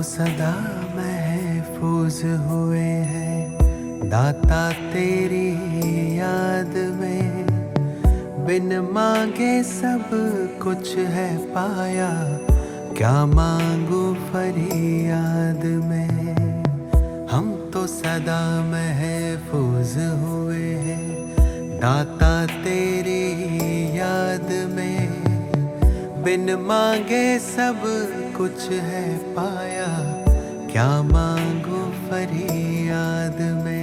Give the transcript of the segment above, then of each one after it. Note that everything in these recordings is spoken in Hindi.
सदा महफूज हुए हैं दाता तेरी याद में। बिन मांगे सब कुछ है पाया, क्या मांगू फरियाद में। हम तो सदा महफूज हुए हैं दाता तेरी याद में। बिन मांगे सब कुछ है पाया, क्या मांगू फरियाद में।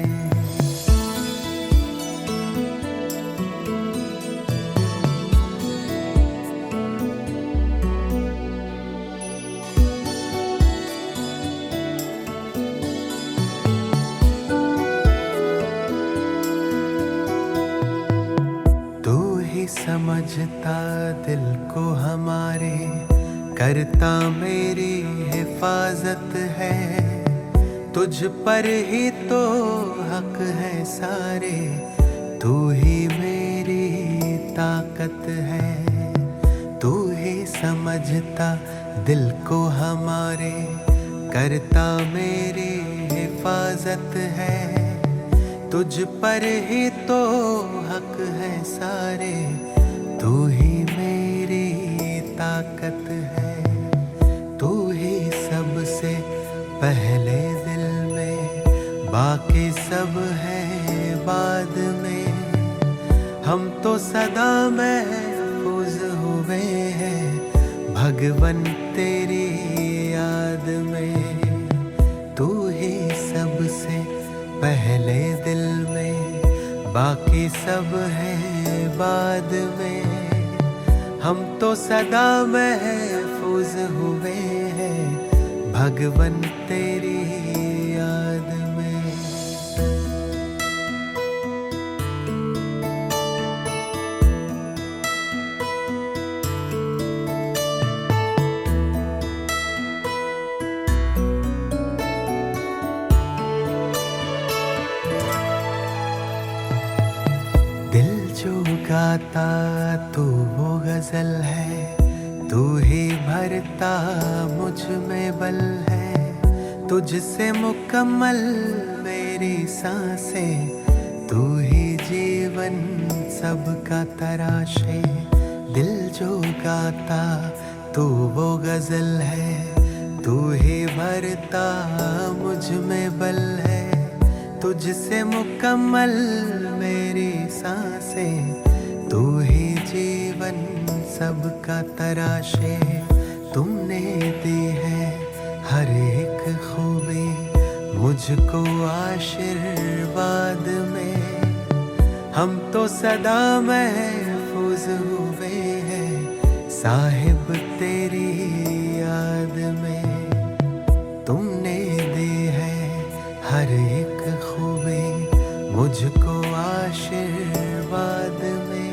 समझता दिल को हमारे, करता मेरी हिफाजत है। तुझ पर ही तो हक है सारे, तू ही मेरी ताकत है। तू ही समझता दिल को हमारे, करता मेरी हिफाजत है। तुझ पर ही तो हक है सारे, तू ही मेरी ताकत है। तू ही सबसे पहले दिल में, बाकी सब है बाद में। हम तो सदा महफूज हुए हैं भगवन तेरी याद में। तू ही सबसे पहले दिल में, बाकी सब है बाद में। हम तो सदा महफूज हुए हैं भगवन तेरी याद में। दिल जो गाता तू वो गजल है, तू ही भरता मुझ में बल है। तुझसे मुकम्मल मेरी सांसें, तू ही जीवन सबका तराशे। दिल जो गाता तू वो गजल है, तू ही भरता मुझ में बल है। तुझसे मुकम्मल मेरी सांसें, तू ही जीवन सबका तराशे। तुमने दी है हर एक खूबी मुझको आशीर्वाद में। हम तो सदा महफूज हुए हैं साहिब तेरी याद में। तुमने दी है हर एक खूबी मुझको आशीर्वाद में।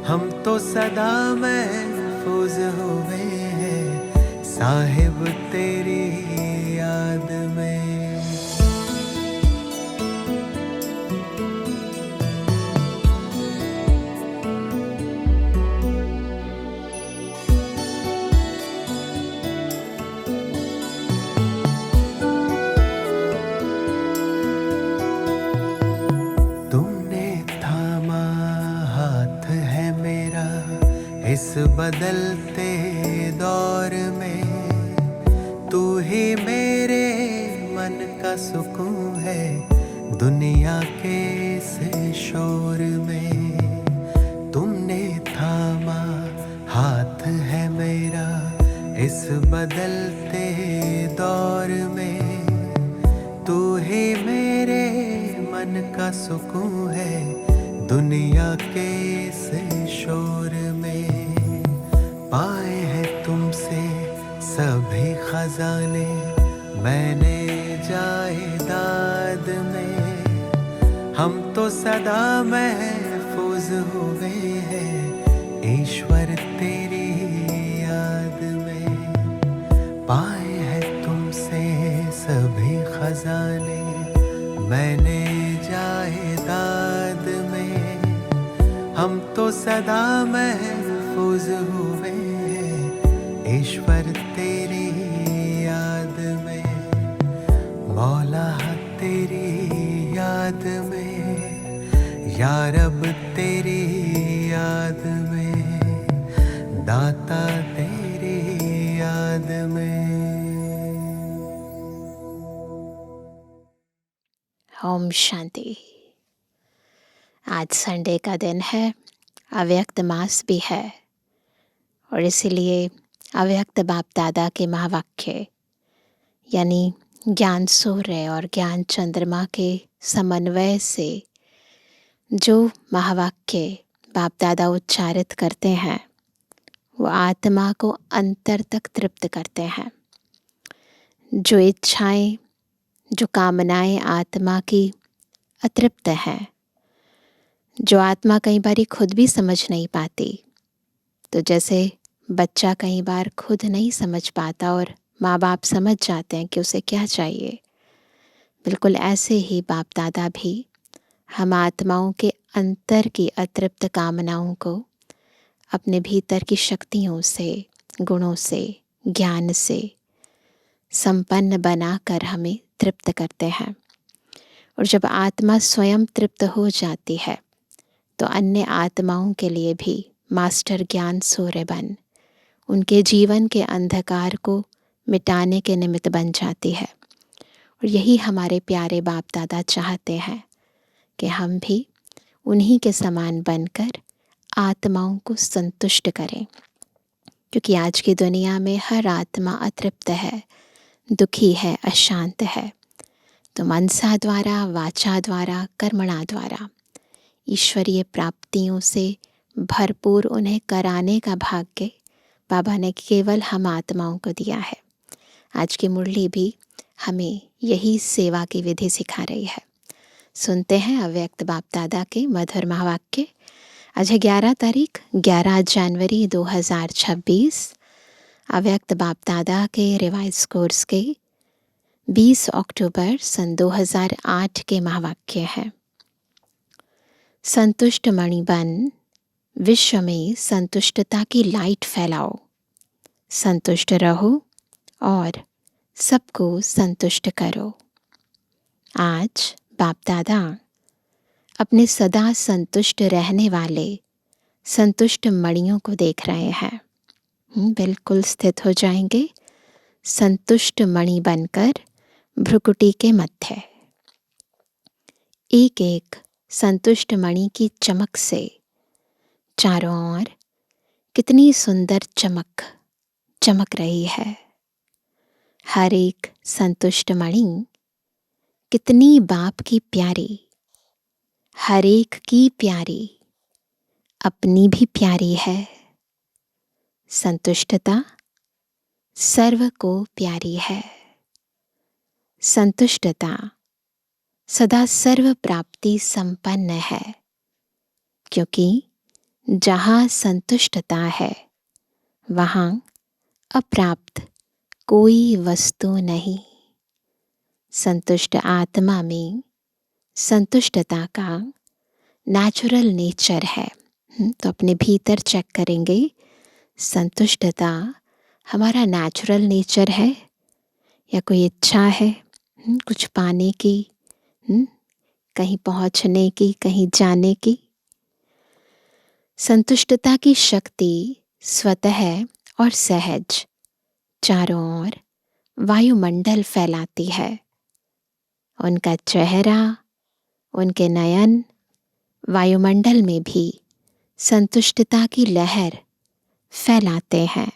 हम तो सदा महफूज हुए हैं साहिब तेरी याद में। इस बदलते दौर में तू ही मेरे मन का सुकून है, दुनिया के इस शोर में। तुमने थामा हाथ है मेरा इस बदलते दौर में। तू ही मेरे मन का सुकून है, दुनिया के इस शोर में। पाए हैं तुमसे सभी खजाने मैंने जायदाद में। हम तो सदा महफूज हुए हैं ईश्वर तेरी याद में। पाए हैं तुमसे सभी खजाने मैंने जायदाद में। हम तो सदा महफूज हुए हैं ईश्वर तेरी याद मौला तेरी याद में, या रब तेरी याद में, दाता तेरी याद में। ओम शांति। आज संडे का दिन है, अव्यक्त मास भी है और इसीलिए अव्यक्त बाप दादा के महावाक्य यानी ज्ञान सूर्य और ज्ञान चंद्रमा के समन्वय से जो महावाक्य बाप दादा उच्चारित करते हैं वो आत्मा को अंतर तक तृप्त करते हैं। जो इच्छाएं, जो कामनाएं आत्मा की अतृप्त हैं, जो आत्मा कई बार खुद भी समझ नहीं पाती, तो जैसे बच्चा कई बार खुद नहीं समझ पाता और माँ बाप समझ जाते हैं कि उसे क्या चाहिए, बिल्कुल ऐसे ही बाप दादा भी हम आत्माओं के अंतर की अतृप्त कामनाओं को अपने भीतर की शक्तियों से, गुणों से, ज्ञान से संपन्न बनाकर हमें तृप्त करते हैं। और जब आत्मा स्वयं तृप्त हो जाती है तो अन्य आत्माओं के लिए भी मास्टर ज्ञान सूर्य बन उनके जीवन के अंधकार को मिटाने के निमित्त बन जाती है। और यही हमारे प्यारे बाप दादा चाहते हैं कि हम भी उन्हीं के समान बनकर आत्माओं को संतुष्ट करें, क्योंकि आज की दुनिया में हर आत्मा अतृप्त है, दुखी है, अशांत है। तो मनसा द्वारा, वाचा द्वारा, कर्मणा द्वारा ईश्वरीय प्राप्तियों से भरपूर उन्हें कराने का भाग्य बाबा ने केवल हम आत्माओं को दिया है। आज की मुरली भी हमें यही सेवा की विधि सिखा रही है। सुनते हैं अव्यक्त बाप दादा के मधुर महावाक्य। आज है 11 तारीख, 11 जनवरी 2026। अव्यक्त बाप दादा के रिवाइज कोर्स के 20 अक्टूबर सन 2008 के महावाक्य हैं। संतुष्ट मणि बन, विश्व में संतुष्टता की लाइट फैलाओ। संतुष्ट रहो और सबको संतुष्ट करो। आज बाप दादा अपने सदा संतुष्ट रहने वाले संतुष्ट मणियों को देख रहे हैं। बिल्कुल स्थित हो जाएंगे संतुष्ट मणि बनकर भ्रुकुटी के मध्य। एक एक संतुष्ट मणि की चमक से चारों ओर कितनी सुंदर चमक चमक रही है। हर एक संतुष्ट मणि कितनी बाप की प्यारी, हर एक की प्यारी, अपनी भी प्यारी है। संतुष्टता सर्व को प्यारी है। संतुष्टता सदा सर्व प्राप्ति संपन्न है, क्योंकि जहाँ संतुष्टता है वहाँ अप्राप्त कोई वस्तु नहीं। संतुष्ट आत्मा में संतुष्टता का नेचुरल नेचर है। तो अपने भीतर चेक करेंगे, संतुष्टता हमारा नेचुरल नेचर है या कोई इच्छा है कुछ पाने की, कहीं पहुंचने की, कहीं जाने की। संतुष्टता की शक्ति स्वतः और सहज चारों ओर वायुमंडल फैलाती है। उनका चेहरा, उनके नयन वायुमंडल में भी संतुष्टता की लहर फैलाते हैं।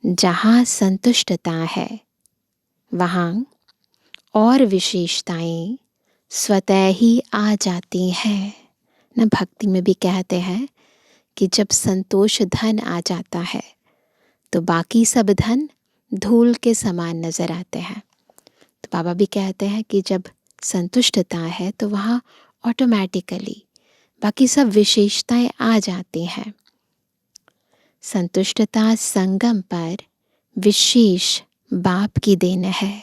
जहाँ संतुष्टता है वहाँ और विशेषताएं स्वतः ही आ जाती हैं। न भक्ति में भी कहते हैं कि जब संतोष धन आ जाता है तो बाकी सब धन धूल के समान नजर आते हैं। तो बाबा भी कहते हैं कि जब संतुष्टता है तो वहाँ ऑटोमेटिकली बाकी सब विशेषताएं आ जाती हैं। संतुष्टता संगम पर विशेष बाप की देन है।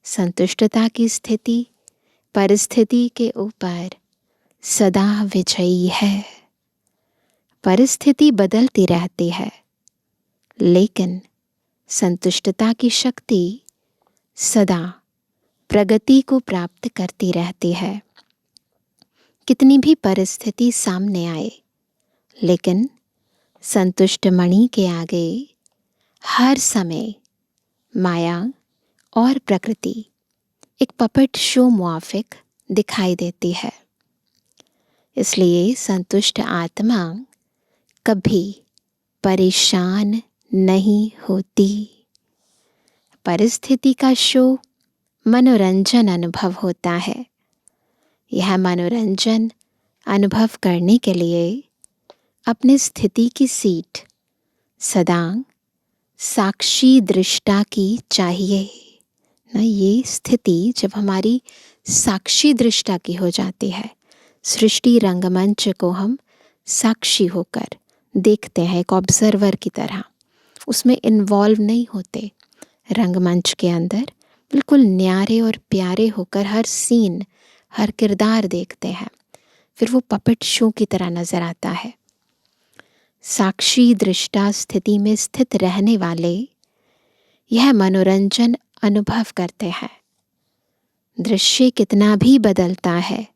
संतुष्टता की स्थिति परिस्थिति के ऊपर सदा विजयी है। परिस्थिति बदलती रहती है, लेकिन संतुष्टता की शक्ति सदा प्रगति को प्राप्त करती रहती है। कितनी भी परिस्थिति सामने आए, लेकिन संतुष्ट मणि के आगे हर समय माया और प्रकृति एक पपेट शो मुआफिक दिखाई देती है। इसलिए संतुष्ट आत्मा कभी परेशान नहीं होती। परिस्थिति का शो मनोरंजन अनुभव होता है। यह मनोरंजन अनुभव करने के लिए अपनी स्थिति की सीट सदा साक्षी दृष्टा की चाहिए ना। ये स्थिति जब हमारी साक्षी दृष्टा की हो जाती है, सृष्टि रंगमंच को हम साक्षी होकर देखते हैं, एक ऑब्जर्वर की तरह, उसमें इन्वॉल्व नहीं होते। रंगमंच के अंदर बिल्कुल न्यारे और प्यारे होकर हर सीन, हर किरदार देखते हैं, फिर वो पपेट शो की तरह नजर आता है। साक्षी दृष्टा स्थिति में स्थित रहने वाले यह मनोरंजन अनुभव करते हैं। दृश्य कितना भी बदलता है,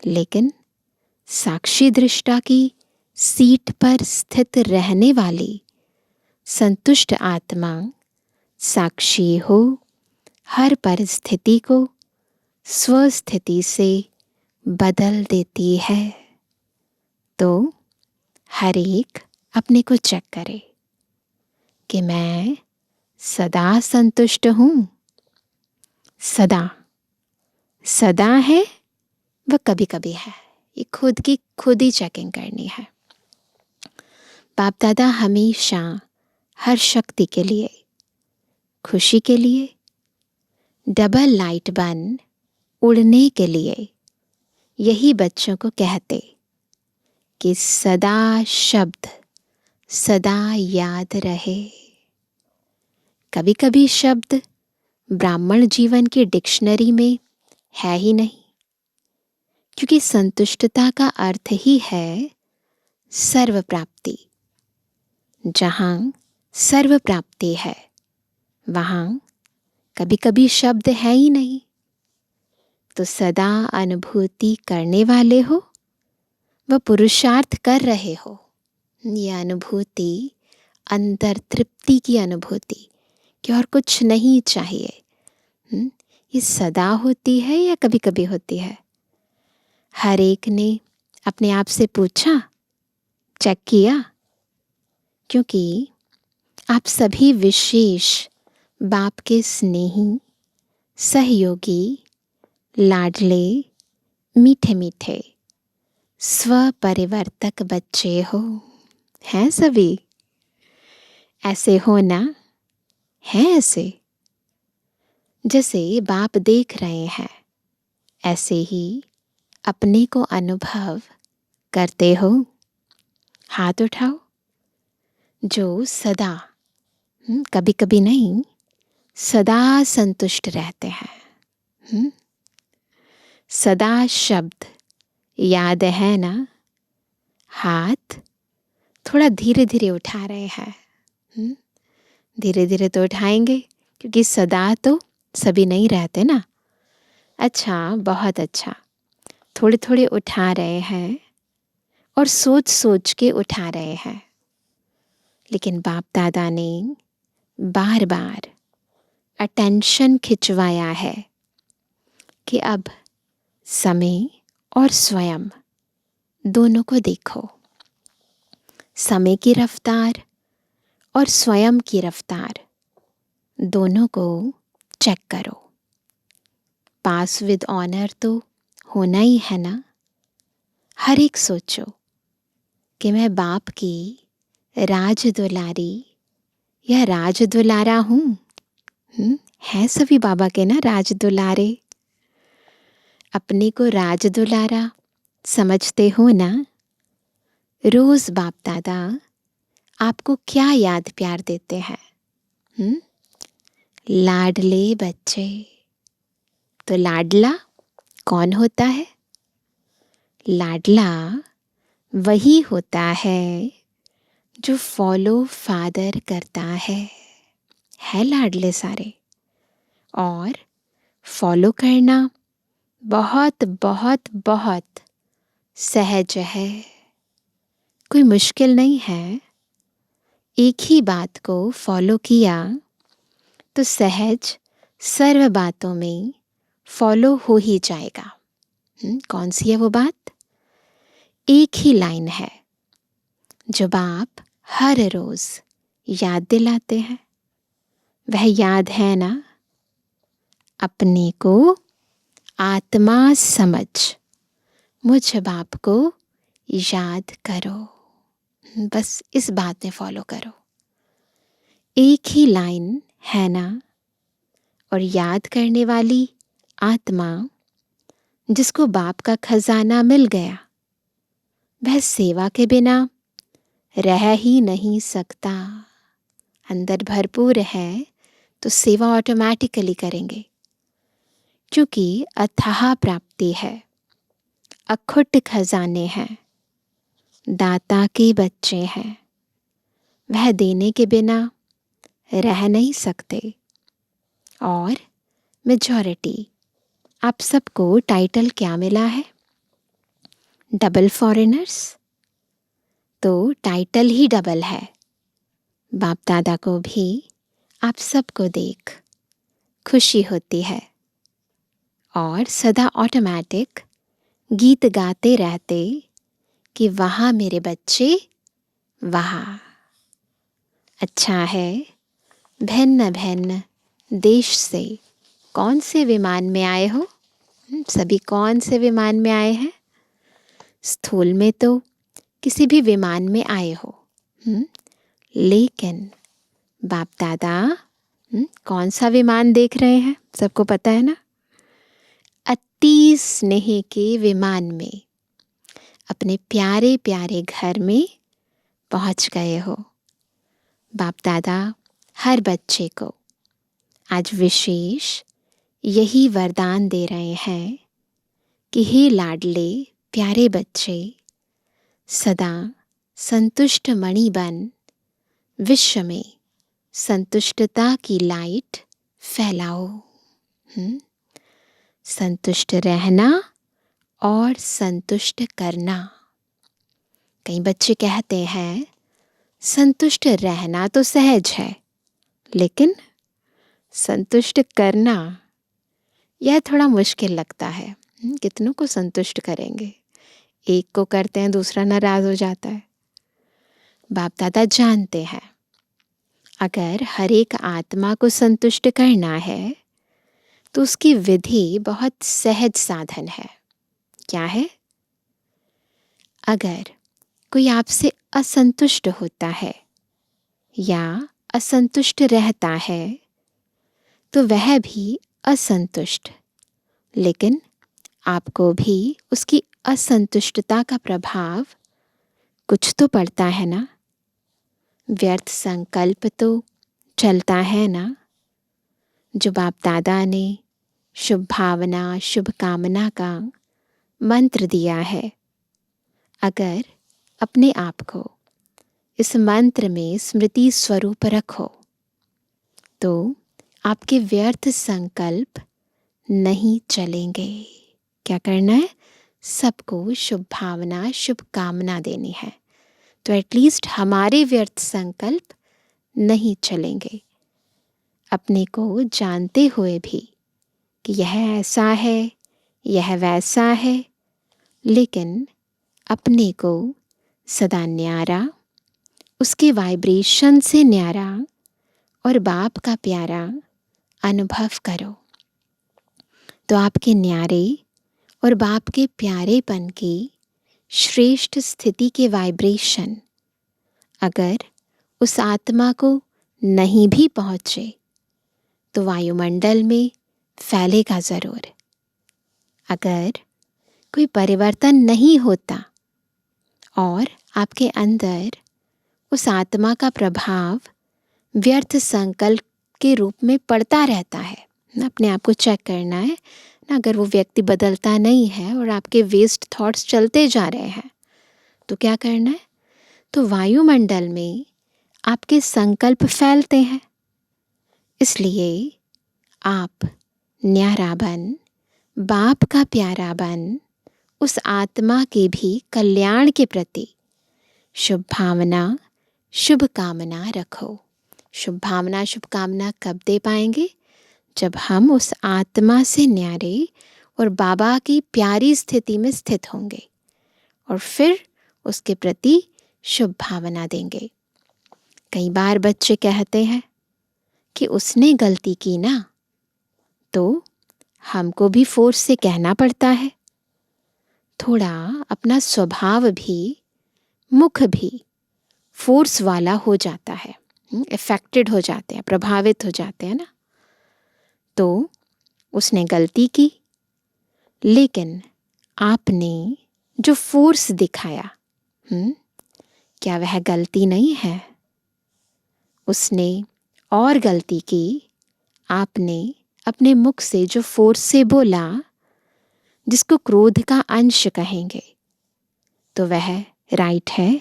लेकिन साक्षी दृष्टा की सीट पर स्थित रहने वाली संतुष्ट आत्मा साक्षी हो हर परिस्थिति को स्वस्थिति से बदल देती है। तो हर एक अपने को चेक करे कि मैं सदा संतुष्ट हूँ। सदा सदा है वह कभी कभी है। ये खुद की खुद ही चेकिंग करनी है। बाप दादा हमेशा हर शक्ति के लिए, खुशी के लिए, डबल लाइट बन उड़ने के लिए यही बच्चों को कहते कि सदा शब्द सदा याद रहे। कभी कभी शब्द ब्राह्मण जीवन की डिक्शनरी में है ही नहीं, क्योंकि संतुष्टता का अर्थ ही है सर्व प्राप्ति। जहाँ सर्व प्राप्ति है, वहाँ कभी कभी शब्द है ही नहीं। तो सदा अनुभूति करने वाले हो, वह पुरुषार्थ कर रहे हो। यह अनुभूति अंतर तृप्ति की अनुभूति कि और कुछ नहीं चाहिए, ये सदा होती है या कभी कभी होती है? हर एक ने अपने आप से पूछा, चेक किया, क्योंकि आप सभी विशेष बाप के स्नेही, सहयोगी, लाडले, मीठे मीठे स्वपरिवर्तक बच्चे हो। हैं सभी ऐसे हो ना? हैं ऐसे? जैसे बाप देख रहे हैं, ऐसे ही अपने को अनुभव करते हो। हाथ उठाओ जो सदा, कभी कभी नहीं, सदा संतुष्ट रहते हैं। सदा शब्द याद है ना? हाथ थोड़ा धीरे धीरे उठा रहे हैं। धीरे धीरे तो उठाएंगे, क्योंकि सदा तो सभी नहीं रहते ना। अच्छा, बहुत अच्छा। थोड़े थोड़े उठा रहे हैं और सोच सोच के उठा रहे हैं। लेकिन बाप दादा ने बार बार अटेंशन खिंचवाया है कि अब समय और स्वयं दोनों को देखो। समय की रफ्तार और स्वयं की रफ्तार दोनों को चेक करो। पास विद ऑनर तो होना ही है ना। हर एक सोचो कि मैं बाप की राज दुलारी या राज दुलारा हूँ। हैं सभी बाबा के ना राज दुलारे। अपने को राज दुलारा समझते हो ना? रोज बाप दादा आपको क्या याद प्यार देते हैं? लाडले बच्चे। तो लाडला कौन होता है? लाडला वही होता है जो फॉलो फादर करता है लाडले सारे। और फॉलो करना बहुत बहुत बहुत सहज है, कोई मुश्किल नहीं है। एक ही बात को फॉलो किया तो सहज सर्व बातों में फॉलो हो ही जाएगा। कौन सी है वो बात? एक ही लाइन है जब आप हर रोज याद दिलाते हैं। वह याद है ना, अपने को आत्मा समझ मुझ बाप को याद करो। बस इस बात में फॉलो करो। एक ही लाइन है ना, और याद करने वाली आत्मा जिसको बाप का खजाना मिल गया, वह सेवा के बिना रह ही नहीं सकता। अंदर भरपूर है तो सेवा ऑटोमेटिकली करेंगे, क्योंकि अथाह प्राप्ति है, अखुट खजाने हैं, दाता के बच्चे हैं। वह देने के बिना रह नहीं सकते। और मेजॉरिटी आप सबको टाइटल क्या मिला है? Double foreigners. तो टाइटल ही डबल है। बाप दादा को भी आप सबको देख खुशी होती है, और सदा ऑटोमेटिक गीत गाते रहते कि वहाँ मेरे बच्चे, वहाँ। अच्छा है, भिन्न भिन्न देश से कौन से विमान में आए हो? सभी कौन से विमान में आए हैं? स्थूल में तो किसी भी विमान में आए हो, लेकिन बाप दादा कौन सा विमान देख रहे हैं? सबको पता है ना? अति स्नेह के विमान में अपने प्यारे प्यारे घर में पहुंच गए हो। बाप दादा हर बच्चे को आज विशेष यही वरदान दे रहे हैं कि हे लाडले प्यारे बच्चे, सदा संतुष्ट मणि बन विश्व में संतुष्टता की लाइट फैलाओ। संतुष्ट रहना और संतुष्ट करना। कई बच्चे कहते हैं संतुष्ट रहना तो सहज है, लेकिन संतुष्ट करना यह थोड़ा मुश्किल लगता है। कितनों को संतुष्ट करेंगे? एक को करते हैं, दूसरा नाराज हो जाता है। बाप दादा जानते हैं, अगर हर एक आत्मा को संतुष्ट करना है तो उसकी विधि बहुत सहज साधन है। क्या है? अगर कोई आपसे असंतुष्ट होता है या असंतुष्ट रहता है तो वह भी असंतुष्ट, लेकिन आपको भी उसकी असंतुष्टता का प्रभाव कुछ तो पड़ता है ना? व्यर्थ संकल्प तो चलता है ना? जो बाप दादा ने शुभ भावना शुभ कामना का मंत्र दिया है, अगर अपने आप को इस मंत्र में स्मृति स्वरूप रखो तो आपके व्यर्थ संकल्प नहीं चलेंगे। क्या करना है? सबको शुभ भावना शुभ कामना देनी है, तो एटलीस्ट हमारे व्यर्थ संकल्प नहीं चलेंगे। अपने को जानते हुए भी कि यह ऐसा है, यह वैसा है, लेकिन अपने को सदा न्यारा, उसके वाइब्रेशन से न्यारा और बाप का प्यारा अनुभव करो, तो आपके न्यारे और बाप के प्यारेपन की श्रेष्ठ स्थिति के वाइब्रेशन अगर उस आत्मा को नहीं भी पहुँचे तो वायुमंडल में फैलेगा ज़रूर। अगर कोई परिवर्तन नहीं होता और आपके अंदर उस आत्मा का प्रभाव व्यर्थ संकल्प के रूप में पड़ता रहता है, अपने आप को चेक करना है ना। अगर वो व्यक्ति बदलता नहीं है और आपके वेस्ट थॉट्स चलते जा रहे हैं तो क्या करना है? तो वायुमंडल में आपके संकल्प फैलते हैं, इसलिए आप न्यारा बन, बाप का प्यारा बन, उस आत्मा के भी कल्याण के प्रति शुभ भावना, शुभ कामना रखो। शुभ भावना, शुभ कामना कब दे पाएंगे? जब हम उस आत्मा से न्यारे और बाबा की प्यारी स्थिति में स्थित होंगे और फिर उसके प्रति शुभ भावना देंगे। कई बार बच्चे कहते हैं कि उसने गलती की ना, तो हमको भी फोर्स से कहना पड़ता है। थोड़ा अपना स्वभाव भी, मुख भी फोर्स वाला हो जाता है, इफेक्टेड हो जाते हैं, प्रभावित हो जाते हैं ना। तो उसने गलती की, लेकिन आपने जो फोर्स दिखाया, क्या वह गलती नहीं है? उसने और गलती की, आपने अपने मुख से जो फोर्स से बोला, जिसको क्रोध का अंश कहेंगे, तो वह राइट है?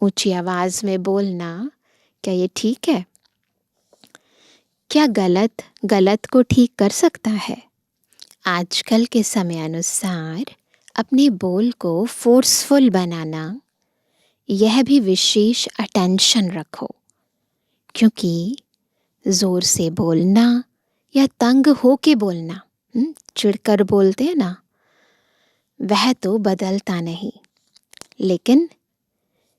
ऊंची आवाज में बोलना, क्या ये ठीक है? क्या गलत गलत को ठीक कर सकता है? आजकल के समय अनुसार अपने बोल को फोर्सफुल बनाना, यह भी विशेष अटेंशन रखो, क्योंकि जोर से बोलना या तंग होके बोलना, चिढ़कर बोलते हैं ना, वह तो बदलता नहीं, लेकिन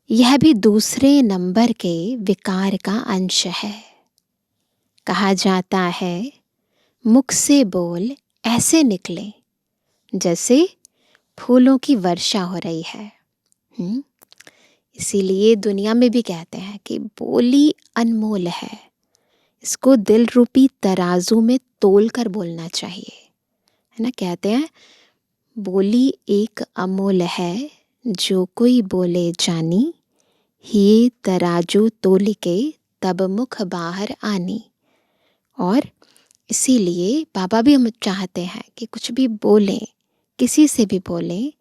यह भी दूसरे नंबर के विकार का अंश है। कहा जाता है मुख से बोल ऐसे निकले जैसे फूलों की वर्षा हो रही है। इसीलिए दुनिया में भी कहते हैं कि बोली अनमोल है, इसको दिल रूपी तराजू में तोल कर बोलना चाहिए, है ना। कहते हैं बोली एक अमोल है, जो कोई बोले जानी, ही तराजू तोल के तब मुख बाहर आनी। और इसीलिए बाबा भी हम चाहते हैं कि कुछ भी बोलें, किसी से भी बोलें,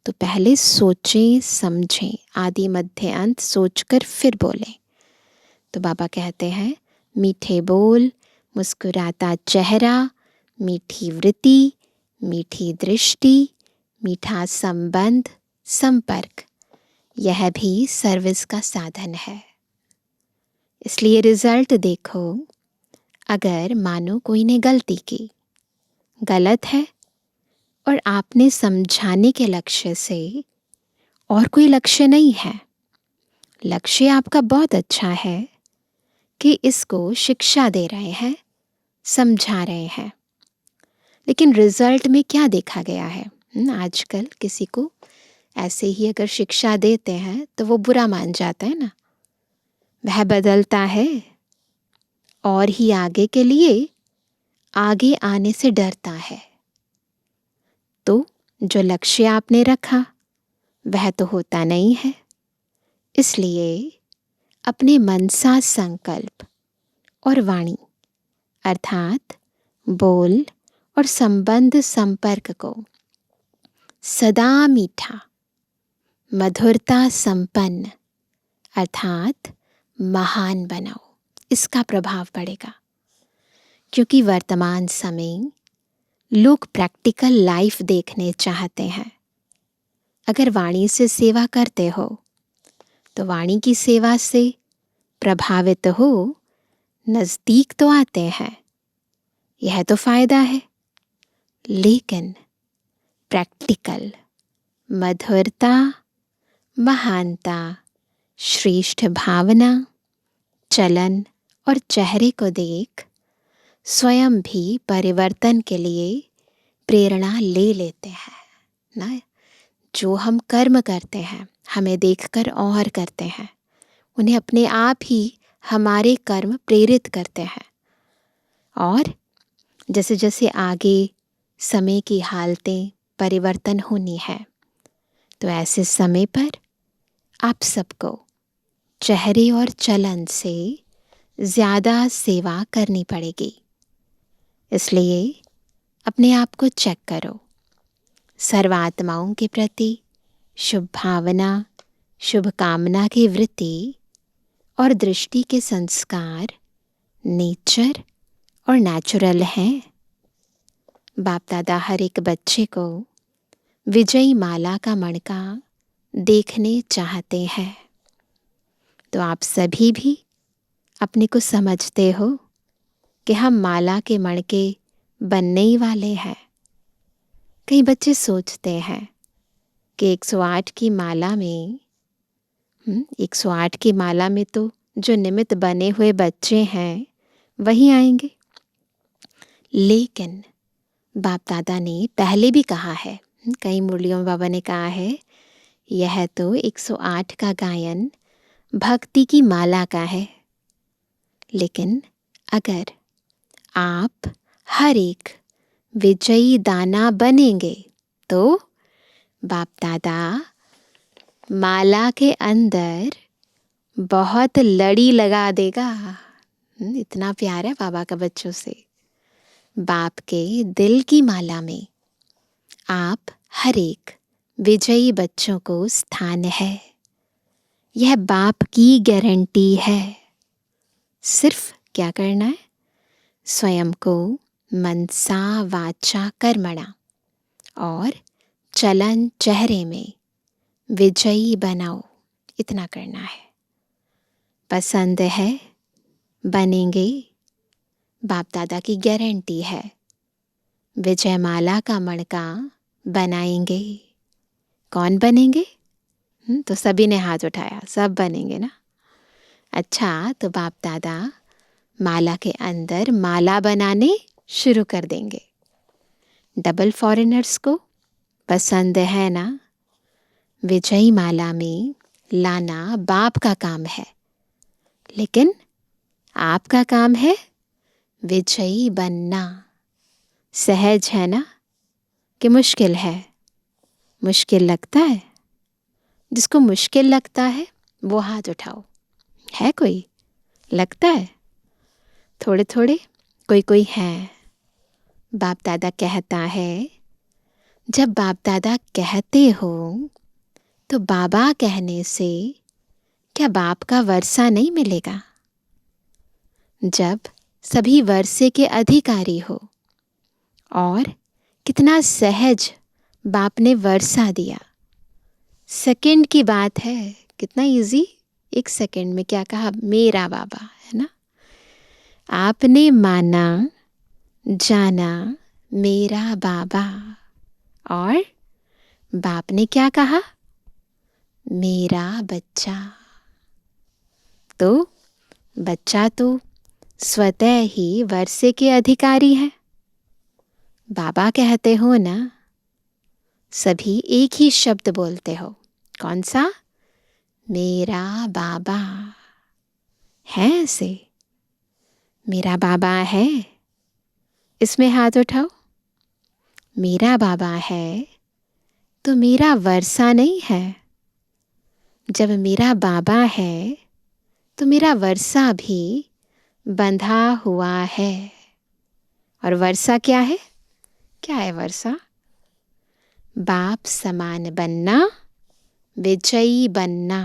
तो पहले सोचें समझें, आदि मध्य अंत सोचकर फिर बोलें। तो बाबा कहते हैं मीठे बोल, मुस्कुराता चेहरा, मीठी वृत्ति, मीठी दृष्टि, मीठा संबंध, संपर्क, यह भी सर्विस का साधन है। इसलिए रिजल्ट देखो, अगर मानो कोई ने गलती की, गलत है, और आपने समझाने के लक्ष्य से, और कोई लक्ष्य नहीं है, लक्ष्य आपका बहुत अच्छा है कि इसको शिक्षा दे रहे हैं, समझा रहे हैं, लेकिन रिजल्ट में क्या देखा गया है? आजकल किसी को ऐसे ही अगर शिक्षा देते हैं तो वो बुरा मान जाता है ना, वह बदलता है और ही आगे के लिए आगे आने से डरता है। तो जो लक्ष्य आपने रखा वह तो होता नहीं है। इसलिए अपने मनसा संकल्प और वाणी अर्थात बोल और संबंध संपर्क को सदा मीठा, मधुरता संपन्न अर्थात महान बनाओ। इसका प्रभाव पड़ेगा, क्योंकि वर्तमान समय लोग प्रैक्टिकल लाइफ देखने चाहते हैं। अगर वाणी से सेवा करते हो तो वाणी की सेवा से प्रभावित हो, नज़दीक तो आते हैं, यह तो फायदा है। लेकिन प्रैक्टिकल मधुरता, महानता, श्रेष्ठ भावना, चलन और चेहरे को देख स्वयं भी परिवर्तन के लिए प्रेरणा ले लेते हैं ना। जो हम कर्म करते हैं हमें देखकर और करते हैं, उन्हें अपने आप ही हमारे कर्म प्रेरित करते हैं। और जैसे जैसे आगे समय की हालतें परिवर्तन होनी है, तो ऐसे समय पर आप सबको चेहरे और चलन से ज़्यादा सेवा करनी पड़ेगी। इसलिए अपने आप को चेक करो। सर्वात्माओं के प्रति शुभ भावना, शुभ कामना की वृत्ति और दृष्टि के संस्कार नेचर और नेचुरल हैं बाप दादा हर एक बच्चे को विजयी माला का मणका देखने चाहते हैं। तो आप सभी भी अपने को समझते हो कि हम माला के मणके बनने ही वाले हैं। कई बच्चे सोचते हैं कि 108 की माला में 108 की माला में तो जो निमित्त बने हुए बच्चे हैं वही आएंगे। लेकिन बाप दादा ने पहले भी कहा है, कई मुरलियों में बाबा ने कहा है, यह तो 108 का गायन भक्ति की माला का है। लेकिन अगर आप हर एक विजयी दाना बनेंगे तो बाप दादा माला के अंदर बहुत लड़ी लगा देगा। इतना प्यार है बाबा का बच्चों से। बाप के दिल की माला में आप हर एक विजयी बच्चों को स्थान है। यह बाप की गारंटी है। सिर्फ क्या करना है? स्वयं को मनसा वाचा कर्मणा और चलन चेहरे में विजयी बनाओ, इतना करना है। पसंद है, बनेंगे, बाप दादा की गारंटी है। विजय माला का मणका बनाएंगे। कौन बनेंगे? तो सभी ने हाथ उठाया, सब बनेंगे ना। अच्छा, तो बाप दादा माला के अंदर माला बनाने शुरू कर देंगे। डबल फॉरेनर्स को पसंद है ना? विजयी माला में लाना बाप का काम है, लेकिन आपका काम है विजयी बनना। सहज है ना कि मुश्किल है? मुश्किल लगता है? जिसको मुश्किल लगता है वो हाथ उठाओ। है कोई? लगता है? थोड़े थोड़े कोई कोई है। बाप दादा कहता है, जब बाप दादा कहते हो तो बाबा कहने से क्या बाप का वर्षा नहीं मिलेगा? जब सभी वर्षे के अधिकारी हो और कितना सहज बाप ने वर्षा दिया। सेकंड की बात है, कितना इजी। 1 सेकंड में क्या कहा? मेरा बाबा, है ना। आपने माना जाना मेरा बाबा, और बाप ने क्या कहा? मेरा बच्चा। तो बच्चा तो स्वतः ही वर्षे के अधिकारी है। बाबा कहते हो ना, सभी एक ही शब्द बोलते हो। कौन सा? मेरा बाबा। है ऐसे? मेरा बाबा है? इसमें हाथ उठाओ। मेरा बाबा है तो मेरा वर्षा नहीं है। जब मेरा बाबा है तो मेरा वर्षा भी बंधा हुआ है। और वर्षा क्या है? क्या है वर्षा? बाप समान बनना, विजयी बनना।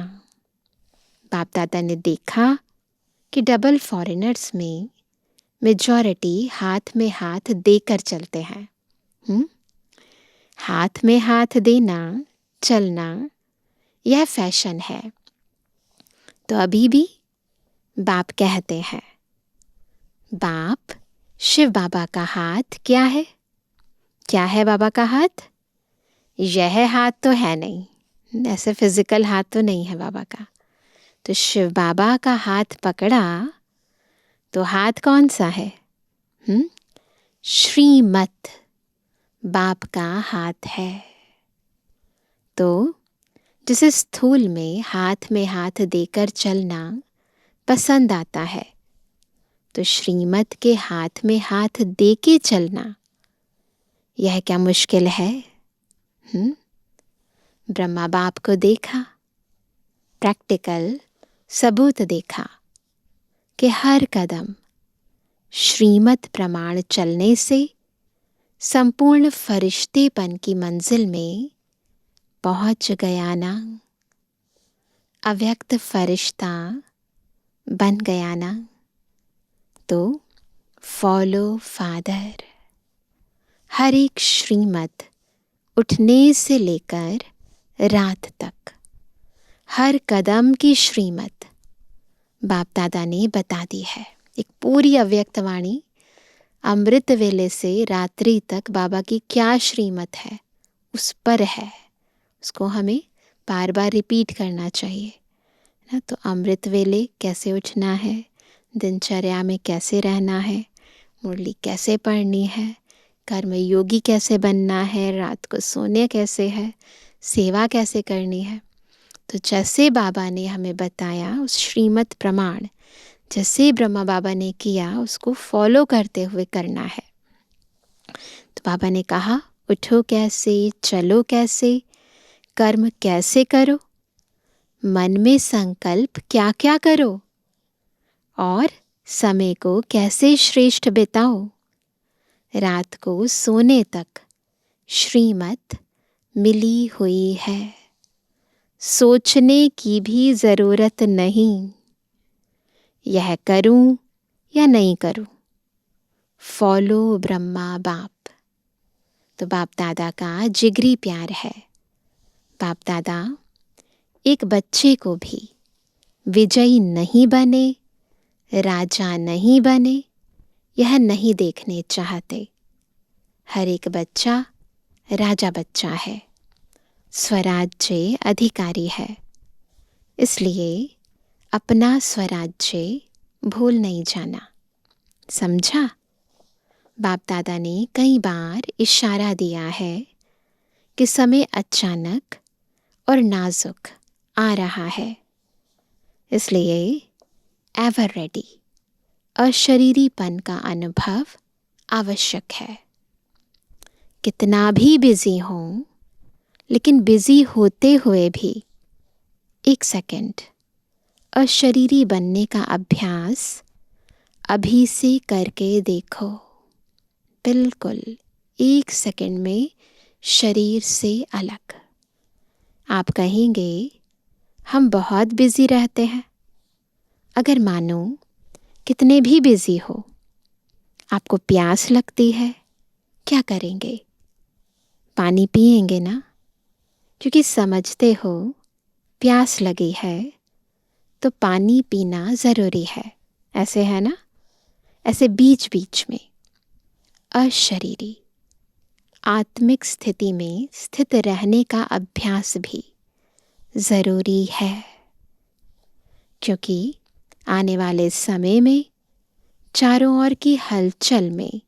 बाप दादा ने देखा कि डबल फॉरेनर्स में मेजॉरिटी हाथ में हाथ देकर चलते हैं। हाथ में हाथ देना, चलना, यह फैशन है। तो अभी भी बाप कहते हैं, बाप शिव बाबा का हाथ क्या है? क्या है बाबा का हाथ? यह हाथ तो है नहीं, ऐसे फिजिकल हाथ तो नहीं है बाबा का। तो शिव बाबा का हाथ पकड़ा तो हाथ कौन सा है? श्रीमत बाप का हाथ है। तो जिसे स्थूल में हाथ देकर चलना पसंद आता है, तो श्रीमत के हाथ में हाथ देके चलना, यह क्या मुश्किल है? ब्रह्मा बाप को देखा, प्रैक्टिकल सबूत देखा कि हर कदम श्रीमत प्रमाण चलने से संपूर्ण फरिश्तेपन की मंजिल में पहुंच गया ना। अव्यक्त फरिश्ता बन गया ना। तो फॉलो फादर, हर एक श्रीमत उठने से लेकर रात तक, हर कदम की श्रीमत बाप दादा ने बता दी है। एक पूरी अव्यक्त वाणी अमृत वेले से रात्रि तक बाबा की क्या श्रीमत है उस पर है, उसको हमें बार बार रिपीट करना चाहिए ना। तो अमृत वेले कैसे उठना है, दिनचर्या में कैसे रहना है, मुरली कैसे पढ़नी है, कर्म योगी कैसे बनना है, रात को सोने कैसे है, सेवा कैसे करनी है। तो जैसे बाबा ने हमें बताया उस श्रीमत प्रमाण, जैसे ब्रह्मा बाबा ने किया उसको फॉलो करते हुए करना है। तो बाबा ने कहा उठो कैसे, चलो कैसे, कर्म कैसे करो, मन में संकल्प क्या क्या करो, और समय को कैसे श्रेष्ठ बिताओ। रात को सोने तक श्रीमत मिली हुई है, सोचने की भी ज़रूरत नहीं। यह करूं या नहीं करूं, फॉलो ब्रह्मा बाप। तो बाप दादा का जिगरी प्यार है। बाप दादा एक बच्चे को भी विजयी नहीं बने, राजा नहीं बने, यह नहीं देखने चाहते। हर एक बच्चा राजा बच्चा है, स्वराज्य अधिकारी है। इसलिए अपना स्वराज्य भूल नहीं जाना, समझा। बाप दादा ने कई बार इशारा दिया है कि समय अचानक और नाजुक आ रहा है, इसलिए एवर रेडी, अशरीरीपन का अनुभव आवश्यक है। कितना भी बिजी हो, लेकिन बिजी होते हुए भी 1 सेकंड अशरीरी बनने का अभ्यास अभी से करके देखो। बिल्कुल 1 सेकंड में शरीर से अलग। आप कहेंगे हम बहुत बिजी रहते हैं। अगर मानो कितने भी बिजी हो, आपको प्यास लगती है, क्या करेंगे? पानी पिएंगे ना, क्योंकि समझते हो प्यास लगी है तो पानी पीना ज़रूरी है। ऐसे है ना? ऐसे बीच बीच में अशरीरी आत्मिक स्थिति में स्थित रहने का अभ्यास भी ज़रूरी है, क्योंकि आने वाले समय में चारों ओर की हलचल में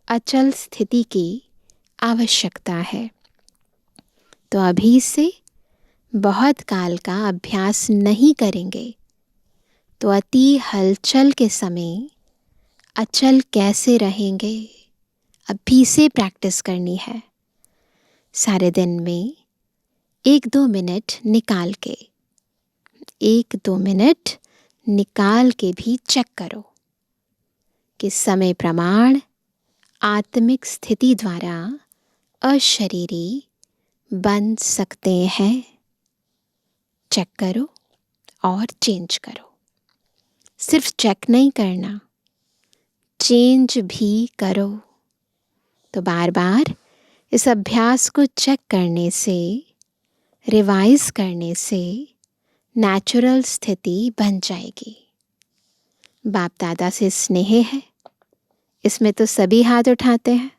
अचल स्थिति की आवश्यकता है। तो अभी से बहुत काल का अभ्यास नहीं करेंगे तो अति हलचल के समय अचल कैसे रहेंगे? अभी से प्रैक्टिस करनी है। सारे दिन में 1-2 मिनट निकाल के, 1-2 मिनट निकाल के भी चेक करो कि समय प्रमाण आत्मिक स्थिति द्वारा अशरीरी बन सकते हैं। चेक करो और चेंज करो। सिर्फ चेक नहीं करना, चेंज भी करो। तो बार बार इस अभ्यास को चेक करने से, रिवाइज करने से नेचुरल स्थिति बन जाएगी। बाप दादा से स्नेह है, इसमें तो सभी हाथ उठाते हैं,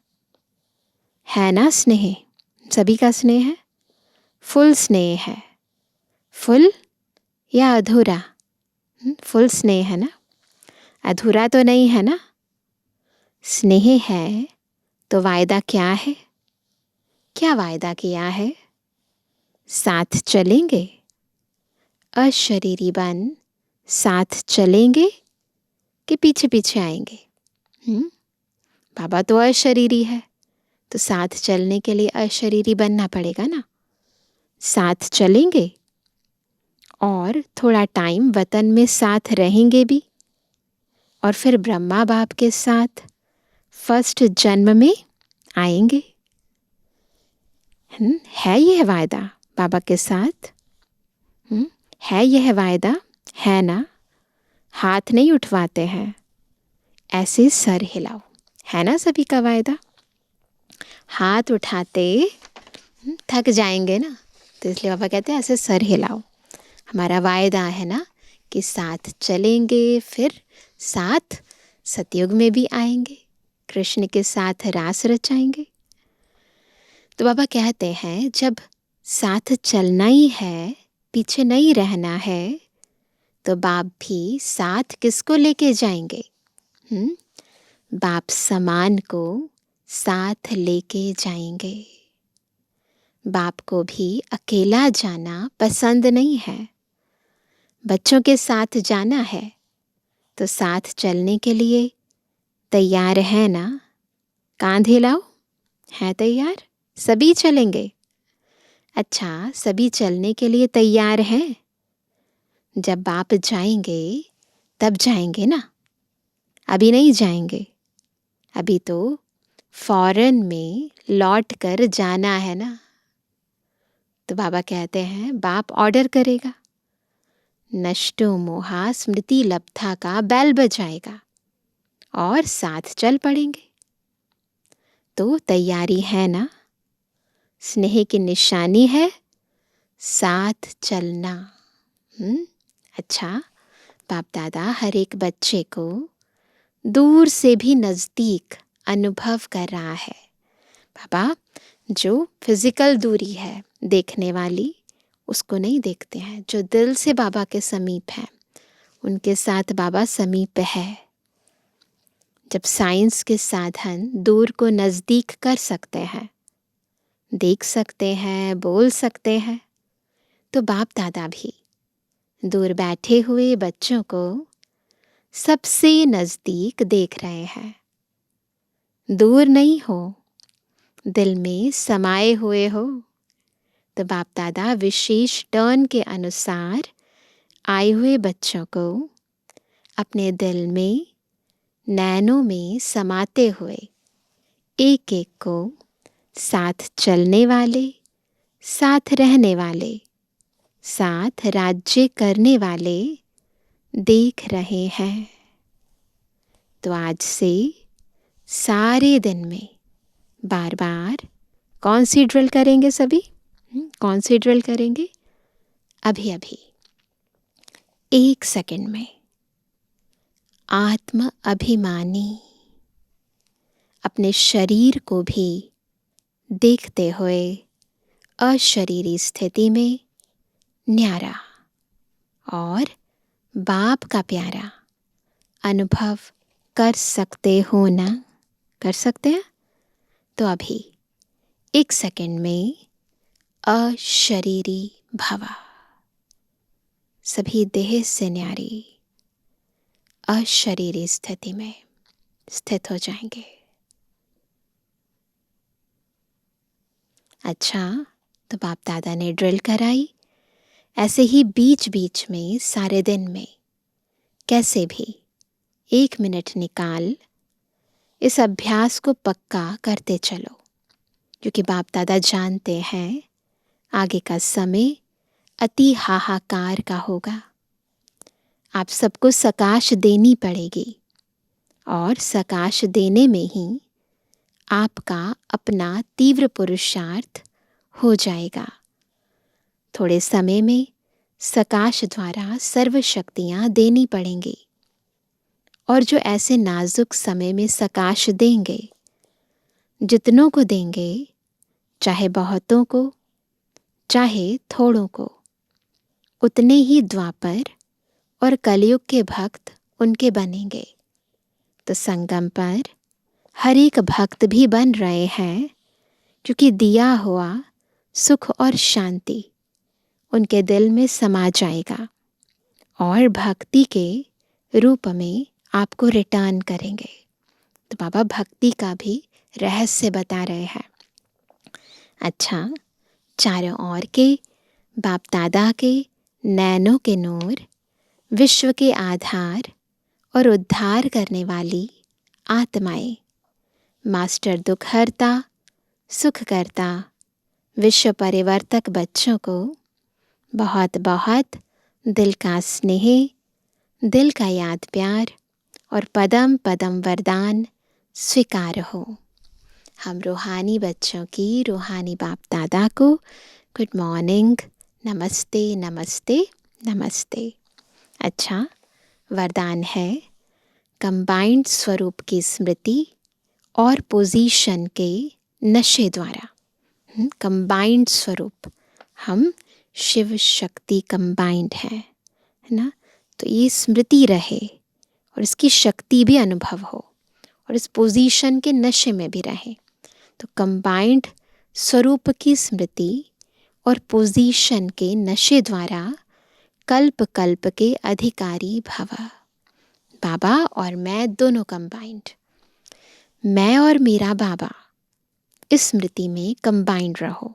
है ना? स्नेह, सभी का स्नेह है, फुल स्नेह है। फुल या अधूरा? फुल स्नेह है ना, अधूरा तो नहीं है ना। स्नेह है तो वायदा क्या है? क्या वायदा किया है? साथ चलेंगे, अशरीरी बन साथ चलेंगे कि पीछे पीछे आएंगे? बाबा तो अशरीरी है, तो साथ चलने के लिए अशरीरी बनना पड़ेगा ना। साथ चलेंगे और थोड़ा टाइम वतन में साथ रहेंगे भी, और फिर ब्रह्मा बाप के साथ फर्स्ट जन्म में आएंगे। है यह वायदा बाबा के साथ? है यह वायदा? है ना? हाथ नहीं उठवाते हैं, ऐसे सर हिलाओ। है ना सभी का वायदा? हाथ उठाते थक जाएंगे ना, तो इसलिए बाबा कहते हैं ऐसे सर हिलाओ। हमारा वायदा है ना कि साथ चलेंगे, फिर साथ सतयुग में भी आएंगे, कृष्ण के साथ रास रचाएंगे। तो बाबा कहते हैं जब साथ चलना ही है, पीछे नहीं रहना है, तो बाप भी साथ किसको लेके जाएंगे? बाप समान को साथ लेके जाएंगे। बाप को भी अकेला जाना पसंद नहीं है। बच्चों के साथ जाना है तो साथ चलने के लिए तैयार है ना? कांधे लाओ, है तैयार? सभी चलेंगे। अच्छा, सभी चलने के लिए तैयार हैं? जब बाप जाएंगे तब जाएंगे ना, अभी नहीं जाएंगे। अभी तो फौरन में लौट कर जाना है ना। तो बाबा कहते हैं बाप ऑर्डर करेगा, नष्टो मोहा स्मृति लब्धा का बेल बजाएगा और साथ चल पड़ेंगे। तो तैयारी है ना? स्नेह की निशानी है साथ चलना। अच्छा, बाप दादा हर एक बच्चे को दूर से भी नज़दीक अनुभव कर रहा है। बाबा जो फिजिकल दूरी है देखने वाली, उसको नहीं देखते हैं। जो दिल से बाबा के समीप है, उनके साथ बाबा समीप है। जब साइंस के साधन दूर को नज़दीक कर सकते हैं, देख सकते हैं, बोल सकते हैं, तो बाप दादा भी दूर बैठे हुए बच्चों को सबसे नज़दीक देख रहे हैं। दूर नहीं हो, दिल में समाये हुए हो। तो बाप दादा विशेष टर्न के अनुसार आए हुए बच्चों को अपने दिल में, नैनों में समाते हुए एक एक को साथ चलने वाले, साथ रहने वाले, साथ राज्य करने वाले देख रहे हैं। तो आज से सारे दिन में बार बार कौन सी ड्रिल करेंगे सभी? कौन सी ड्रिल करेंगे? अभी अभी 1 सेकंड में आत्म अभिमानी अपने शरीर को भी देखते हुए अशरीरी स्थिति में न्यारा और बाप का प्यारा अनुभव कर सकते हो ना? कर सकते हैं? तो अभी 1 सेकंड में अशरीरी भवा, सभी देह से न्यारी अशरीरी स्थिति में स्थित हो जाएंगे। अच्छा, तो बाप दादा ने ड्रिल कराई। ऐसे ही बीच बीच में सारे दिन में कैसे भी 1 मिनट निकाल इस अभ्यास को पक्का करते चलो, क्योंकि बाप दादा जानते हैं आगे का समय अति हाहाकार का होगा। आप सबको सकाश देनी पड़ेगी और सकाश देने में ही आपका अपना तीव्र पुरुषार्थ हो जाएगा। थोड़े समय में सकाश द्वारा सर्व शक्तियाँ देनी पड़ेंगी, और जो ऐसे नाजुक समय में सकाश देंगे, जितनों को देंगे, चाहे बहुतों को चाहे थोड़ों को, उतने ही द्वापर और कलयुग के भक्त उनके बनेंगे। तो संगम पर हर एक भक्त भी बन रहे हैं, क्योंकि दिया हुआ सुख और शांति उनके दिल में समा जाएगा और भक्ति के रूप में आपको रिटर्न करेंगे। तो बाबा भक्ति का भी रहस्य बता रहे हैं। अच्छा, चारों ओर के बाप दादा के नैनों के नूर, विश्व के आधार और उद्धार करने वाली आत्माएं, मास्टर दुखहर्ता सुखकर्ता विश्व परिवर्तक बच्चों को बहुत बहुत दिल का स्नेह, दिल का याद प्यार और पदम पदम वरदान स्वीकार हो। हम रूहानी बच्चों की रूहानी बाप दादा को गुड मॉर्निंग, नमस्ते नमस्ते नमस्ते। अच्छा, वरदान है कंबाइंड स्वरूप की स्मृति और पोजीशन के नशे द्वारा। कंबाइंड स्वरूप, हम शिव शक्ति कंबाइंड हैं, है ना। तो ये स्मृति रहे और इसकी शक्ति भी अनुभव हो और इस पोजीशन के नशे में भी रहे। तो कंबाइंड स्वरूप की स्मृति और पोजीशन के नशे द्वारा कल्प कल्प के अधिकारी भव। बाबा और मैं दोनों कंबाइंड, मैं और मेरा बाबा इस स्मृति में कंबाइंड रहो।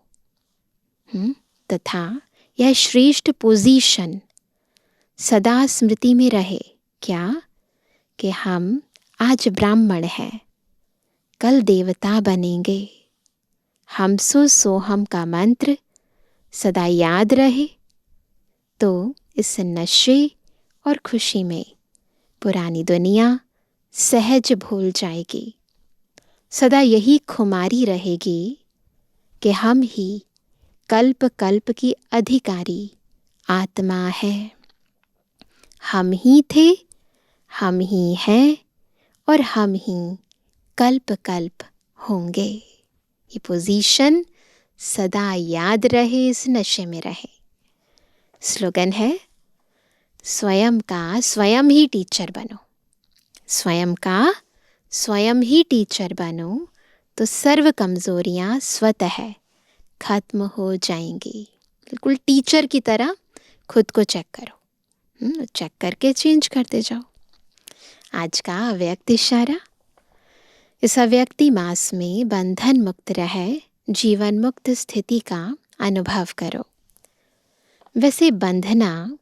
तथा यह श्रेष्ठ पोजीशन सदा स्मृति में रहे। क्या? कि हम आज ब्राह्मण हैं, कल देवता बनेंगे। हम सो सोहम का मंत्र सदा याद रहे, तो इस नशे और खुशी में पुरानी दुनिया सहज भूल जाएगी। सदा यही खुमारी रहेगी कि हम ही कल्प कल्प की अधिकारी आत्मा है। हम ही थे, हम ही हैं और हम ही कल्प कल्प होंगे। ये पोजीशन सदा याद रहे, इस नशे में रहे। स्लोगन है, स्वयं का स्वयं ही टीचर बनो। स्वयं का स्वयं ही टीचर बनो तो सर्व कमजोरियां स्वतः खत्म हो जाएंगी। बिल्कुल टीचर की तरह खुद को चेक करो, चेक करके चेंज करते जाओ। आज का अव्यक्त इशारा, इस अव्यक्ति मास में बंधन मुक्त रहे जीवन मुक्त स्थिति का अनुभव करो। वैसे बंधना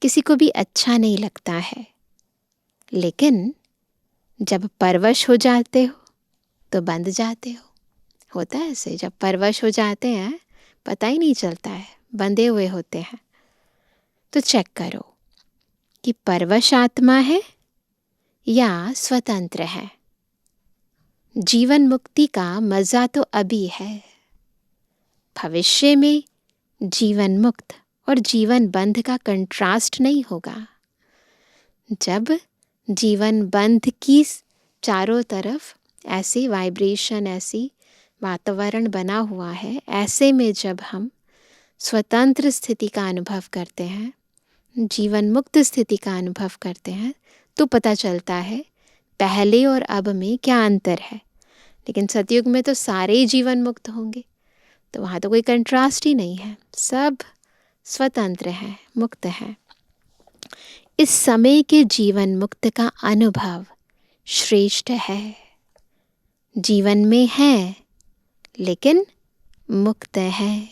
किसी को भी अच्छा नहीं लगता है, लेकिन जब परवश हो जाते हो तो बंध जाते हो। होता है ऐसे, जब परवश हो जाते हैं पता ही नहीं चलता है, बंधे हुए होते हैं। तो चेक करो कि परवश आत्मा है या स्वतंत्र है। जीवन मुक्ति का मजा तो अभी है, भविष्य में जीवन मुक्त और जीवन बंध का कंट्रास्ट नहीं होगा। जब जीवन बंध की चारों तरफ ऐसी वाइब्रेशन, ऐसी वातावरण बना हुआ है, ऐसे में जब हम स्वतंत्र स्थिति का अनुभव करते हैं, जीवन मुक्त स्थिति का अनुभव करते हैं, तो पता चलता है पहले और अब में क्या अंतर है। लेकिन सतयुग में तो सारे जीवन मुक्त होंगे, तो वहाँ तो कोई कंट्रास्ट ही नहीं है, सब स्वतंत्र हैं, मुक्त हैं। इस समय के जीवन मुक्त का अनुभव श्रेष्ठ है। जीवन में है लेकिन मुक्त है,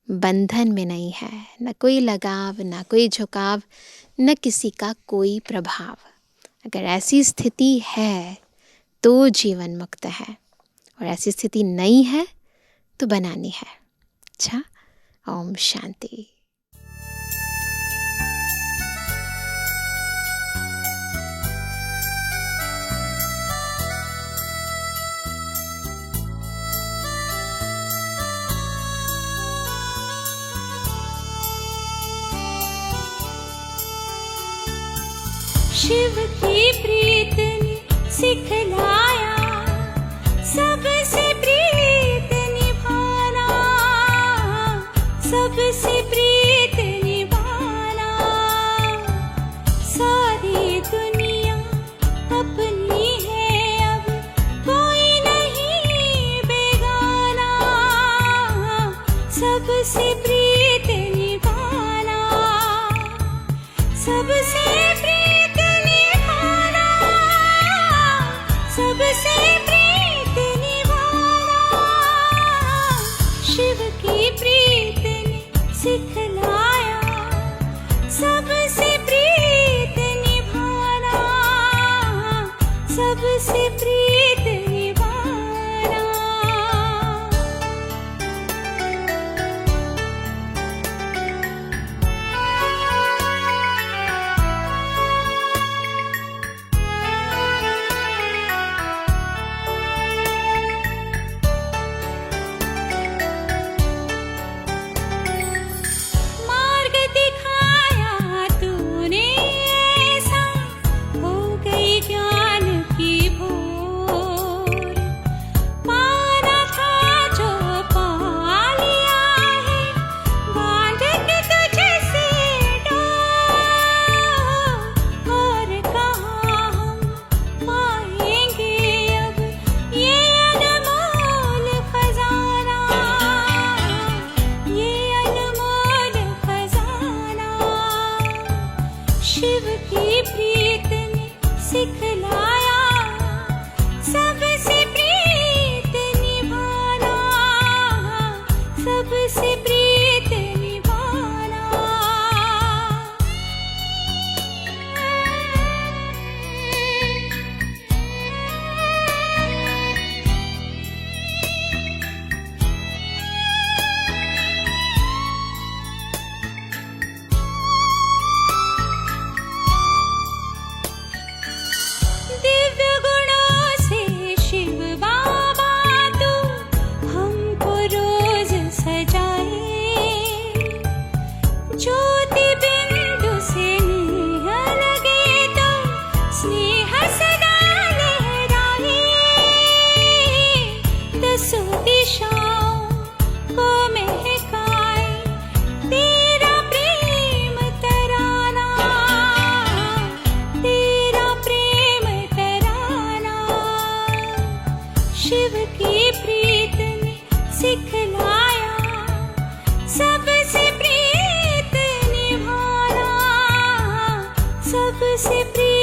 बंधन में नहीं है, न कोई लगाव, न कोई झुकाव, न किसी का कोई प्रभाव। अगर ऐसी स्थिति है तो जीवन मुक्त है, और ऐसी स्थिति नहीं है तो बनानी है। अच्छा, ओम शांति। शिव की प्रीत ने सिखलाया सबसे प्रीत निभाना, सबसे प्रीत निभाना। सारी दुनिया अपनी है, अब कोई नहीं बेगाना, सबसे प्रीत निभाना, सबसे सबसे प्रीत निभाना। शिव की प्रीत ने सिखलाया सबसे प्रीत निभाना, सबसे प्रीत निभाना। सबसे प्रिय